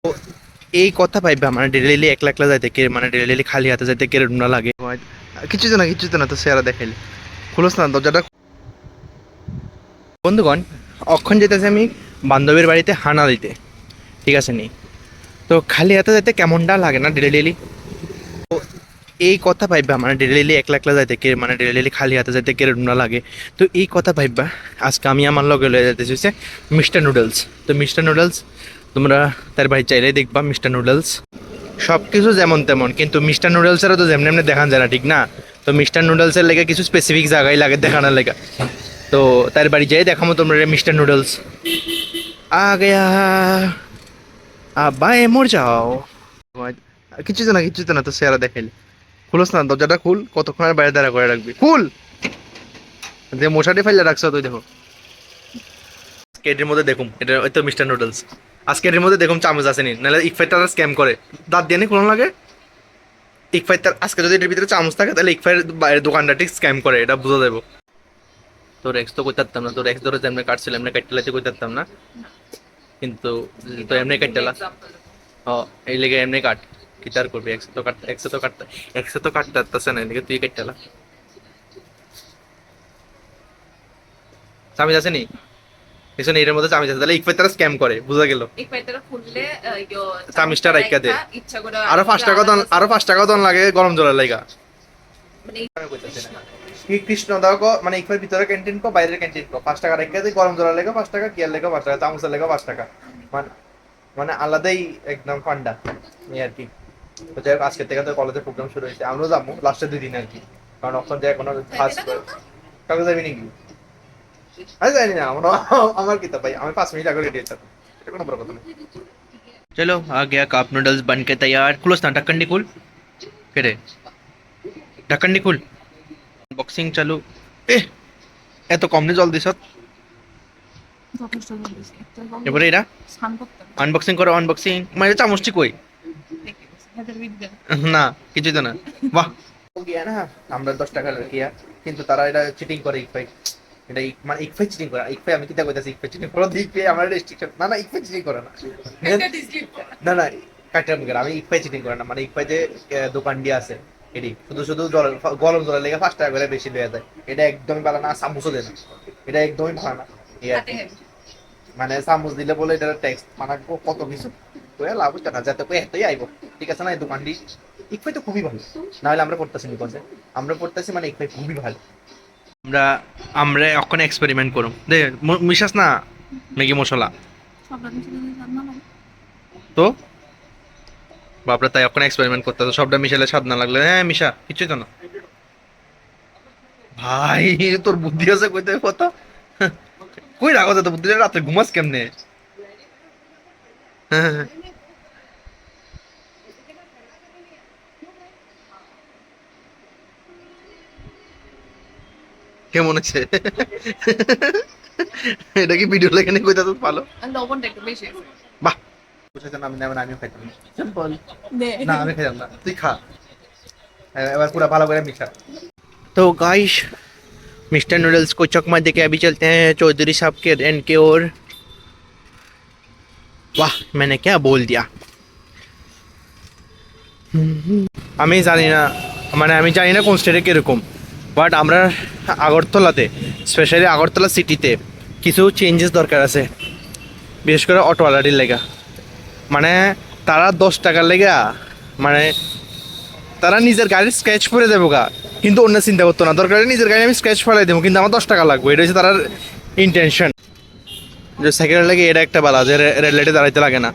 তো এই কথা ভাইবা মানে ডেলি একলা একলা যাইতে কে মানে ডেলি খালি হাতে যাইতে কে না লাগে কিছু তো না তো চেহারা দেখাইলে খুলস না দরজাটা। বন্ধুগণ, অক্ষণ যেতেছে আমি বান্ধবীর বাড়িতে হানা দিতে, ঠিক আছে নি? তো খালি হাতে যাইতে কেমনটা লাগে না ডেলি। তো এই কথা ভাইবা মানে ডেলি একলা একলা যাইতে কে মানে ডেলি খালি হাতে যাইতে কে না লাগে। তো এই কথা ভাইবা আজকে আমি আমার লগে লয়ে যাইতেছি হচ্ছে মিস্টার নুডলস। তো মিস্টার নুডলস তোমরা তার বাড়ি চাইলেই দেখবা মিস্টার নুডলস সব কিছু যেমন তেমন, কিন্তু মিস্টার নুডলসেরও তো যেমনি এমনি দেখান যায় না, ঠিক না? তো মিস্টার নুডলসের লেগে কিছু স্পেসিফিক জায়গায় লাগে দেখানোর লেগে। তো তার বাড়ি যাই দেখামো তোমরা মিস্টার নুডলস আ গয়া আব্বা মোর যাও। কিছু তো না তো চেহারা দেখাইলে খুলস না দরজাটা খুল, কতক্ষণ আর বাইরে দাঁড়া করে রাখবি, খুল। যে মশারি ফাইলে রাখছো তুই, দেখো স্কেটের মধ্যে দেখুন এটা ওই তো মিস্টার নুডলস। আজকে এর মধ্যে দেখুন চামচ আসেনি, নাহলে ইকফাই তারা স্ক্যাম করে দাঁত দিয়ে নি কোনো লাগে। ইকফাই তার আজকে যদি এটার ভিতরে চামচ থাকে তাহলে ইকফাইয়ের বাইরের দোকানটা ঠিক স্ক্যাম করে, এটা বুঝা যাবো। তোর এক্স তো করতে পারতাম না, তোর এক্স ধরে যেমনি কাটছিল এমনি কাটতে লাইতে করতে পারতাম না, কিন্তু তো এমনি কাটতেলা। ও এই লেগে এমনি কাট, কি তার করবি? এক্সে তো কাটতে পারতেছে না, এদিকে তুই কাটতেলা। চামিচ আছে নি এখানে, এটার মধ্যে চামিচ আছে, তাহলে ইকফাই তারা স্ক্যাম করে, বুঝা গেল। চামিচটা রাইখা দে। আরো 5 টাকা দন লাগে গরম জলের লাইগা। কি কৃষ্ণ দাও কো মানে ইকফার ভিতরে ক্যান্টিন কো বাইরের ক্যান্টিন কো 5 টাকা রাইখা দে, গরম জলের লেগে 5 টাকা, কিয়ার লেগে 5 টাকা, চামচের লেগে 5 টাকা, মানে মানে আলাদাই একদম ফান্ডা এই আর কি। তো যাই হোক, আজকে থেকে তো কলেজের প্রোগ্রাম শুরু হয়েছে, আমরাও যাবো লাস্টের 2 দিন আর কি, কারণ অক্ষণ যায় কোনো খাস কাগজ যাবি নাকি? আমি জানি না, আমার কিতাব ভাই, আমি 5 মিনিট আগে রেডি হইতাম, এটা কোনো বড় কথা না। चलो आ गया कप नूडल्स बन के तैयार। खुलोस ना ढक्कन नहीं खुल के रे, ढक्कन नहीं खुल। अनबॉक्सिंग चालू। এ এত কম নে জল দিছত। এবারে এটা আনবক্সিং করো, আনবক্সিং মানে চামচটি কই? না কিছুই তো না। বাহ গিয়া না, আমরা 10 টাকা কিয়া, কিন্তু তারা এটা চিটিং করে ইকফাই। এটা মানে ইকফাই চিটিং করে, ইকফাই আমি কিতা কইতাছি ইকফাই চিটিং করে দিকে আমার রেস্ট্রিকশন না, না ইকফাই চিটিং করে না। না না কাটার মুখে আমি ইকফাই চিটিং করে না, মানে ইকফাই যে দোকান দিয়ে আছে এটি শুধু শুধু জলের গরম জলের লেগে 5 টাকা করে বেশি লয়ে যায়, এটা একদমই ভালো না। চামচও দেয় না, এটা একদমই ভালো না। এই আর কি। মানে চামচ দিলে বলে এটা ট্যাক্স মানে কত কিছু কয়ে লাভ হচ্ছে না, যাতে কয়ে এতই আইব, ঠিক আছে না? এই দোকানটি ইকফাই তো খুবই ভালো, না হলে আমরা পড়তেছি নিকোসে, আমরা পড়তেছি মানে ইকফাই খুবই ভালো। আমরা আমরা এখন এক্সপেরিমেন্ট করুম দে, মিশাস না ম্যাগি মশলা তো বাপরে, তাই এখন এক্সপেরিমেন্ট করতে তো সবটা মিশালে স্বাদ না লাগলে হ্যাঁ মিশা কিছুই তো না। ভাই তোর বুদ্ধি আছে কইতে কথা, কই রাখো তো বুদ্ধি, রাতে ঘুমাস কেমনে? কেমন আছে? এটা কি ভিডিও লেখা নিয়ে কইতা তো ভালো। লবণটা একটু বেশি আছে। বাহ বুঝাইতে না, আমি না আমিও খাইতাম না। সিম্পল। না আমি খাইতাম না, তুই খা। এবার পুরো ভালো করে মিশা। तो गाइस मिस्टर नूडल्स को चकमा देके अभी चलते हैं चौधरी साहब के रेंट की ओर। वाह मैंने क्या बोल दिया। আমি জানি না, মানে আমি জানি না কোন স্টেটে কীরকম, বাট আমরা আগরতলাতে স্পেশালি আগরতলা সিটিতে কিছু চেঞ্জেস দরকার আছে, বিশেষ করে অটোওয়ালাটির লেগা। মানে তারা 10 টাকার লেগা মানে তারা নিজের গাড়ির স্ক্র্যাচ করে দেবো গা, কিন্তু অন্য চিন্তা করতো না, দরকার নিজের গাড়ি আমি স্ক্র্যাচ ফেলাই দেবো কিন্তু আমার 10 টাকা লাগবে, এটা হচ্ছে তার ইন্টেনশন। যে সাইকেলের লাগে এটা একটা বালা যে রেড লাইটে দাঁড়াইতে লাগে না,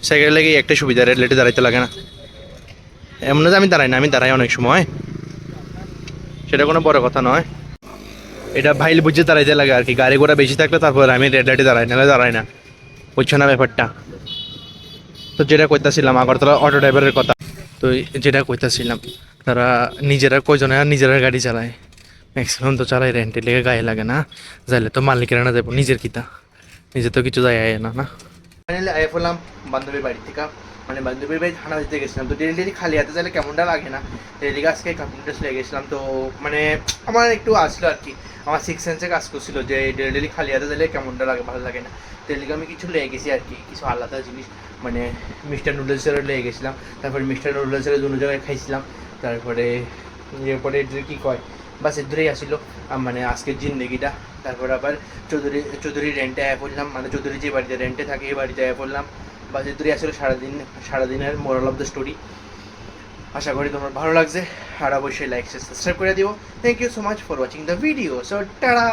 সাইকেলের লাগে একটা সুবিধা, রেড লাইটে দাঁড়াইতে লাগে না। এমন না যে আমি দাঁড়াই না, আমি দাঁড়াই অনেক সময়, সেটা কোনো বড় কথা নয়। এটা ভাইল বুঝে দাঁড়াইতে লাগে আর কি, গাড়ি ঘোড়া বেশি থাকলে তারপর আমি রেড লাইটে দাঁড়াই, নাহলে দাঁড়াই না, বুঝছো না ব্যাপারটা? তো যেটা কইতাছিলাম আগরতলা অটো ড্রাইভারের কথা, তো যেটা কইতাছিলাম তারা নিজেরা কয়জনে আর নিজেরা গাড়ি চালায়, ম্যাক্সিমাম তো চালায় রেন্টের লেগে, গায়ে লাগে না, যাইলে তো মালিকেরা না যাবো, নিজের কিতা নিজে তো কিছু যায় না না। ফাইনালি আয় পড়লাম বান্ধবীর বাড়ি থেকে, মানে বান্ধবীর বাড়ি ঠান্ডা দিতে গেছিলাম, তো ডেলি ডেলি খালি হাতে চাইলে কেমনটা লাগে না, ডেলি আজকে কম্পিউটার ড্রেস লেগে গেছিলাম। তো মানে আমার একটু আসলো আর কি, আমার সিক্স সেন্সে কাজ করছিল যে ডেলি ডেলি খালি হাতে চাইলে কেমনটা লাগে, ভালো লাগে না। ডেলি আমি কিছু লেগে গেছি আর কি, কিছু আলাদা জিনিস, মানে মিস্টার নুডলসের লেগে গেছিলাম। তারপরে মিস্টার নুডলসের দুটো জায়গায় খাইছিলাম। তারপরে এরপরে কী কয়, বাস এর ধরেই আসিল মানে আজকের জিন্দগিটা। তারপর আবার চৌধুরী রেন্টে আয়া পড়লাম, মানে চৌধুরী যে বাড়িতে রেন্টে থাকে এই বাড়িতে আয়া পড়লাম। বাস এর ধরেই আসলে সারাদিনের মোরাল অফ দ্য স্টোরি। আশা করি তোমার ভালো লাগছে, আর অবশ্যই লাইক সাবস্ক্রাইব করে দিও। Thank you so much for watching the video. So tata.